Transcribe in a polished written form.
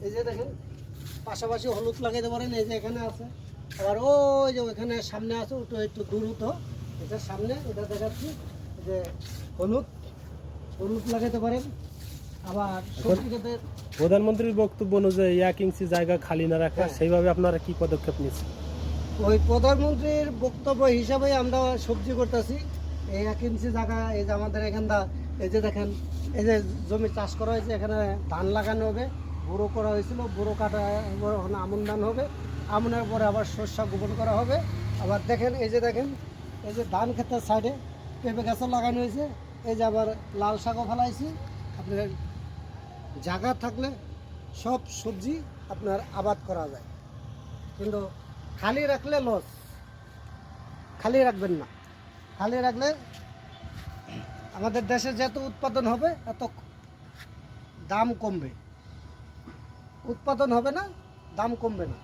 এই যে দেখেন পাশাপাশি হলুদ লাগাইতে পারেন, এই যে এখানে আছে। আবার ওই যে ওইখানে সামনে আছে, ওটা একটু দূরত্ব, এটার সামনে এটা দেখাচ্ছি যে হলুদ হলুদ লাগাইতে পারেন। আবার সবজি খেতে প্রধানমন্ত্রীর বক্তব্য অনুযায়ী 1 ইঞ্চি জায়গা খালি না রাখা, হ্যাঁ। সেইভাবে আপনারা কি পদক্ষেপ নিচ্ছেন? ওই প্রধানমন্ত্রীর বক্তব্য হিসাবে আমরা সবজি করতেছি। এই 1 ইঞ্চি জায়গা, এই যে আমাদের এখানটা, এই যে দেখেন এই যে জমি চাষ করা হয়েছে, এখানে ধান লাগানো হবে, বুড়ো করা হয়েছিল, বুড়ো কাটা ওখানে আমন ধান হবে, আমনের পরে আবার শস্য বপন করা হবে। আবার দেখেন এই যে দেখেন এই যে ধান ক্ষেতের সাইডে পেঁপে গাছও লাগানো হয়েছে। এই যে আবার লাল শাকও ফেলাইছি। আপনার জায়গা থাকলে সব সবজি আপনার আবাদ করা যায়, কিন্তু খালি রাখলে লস। খালি রাখবেন না, খালি রাখলে আমাদের দেশে যত উৎপাদন হবে এত দাম কমবে। উৎপাদন হবে না, দাম কমবে না।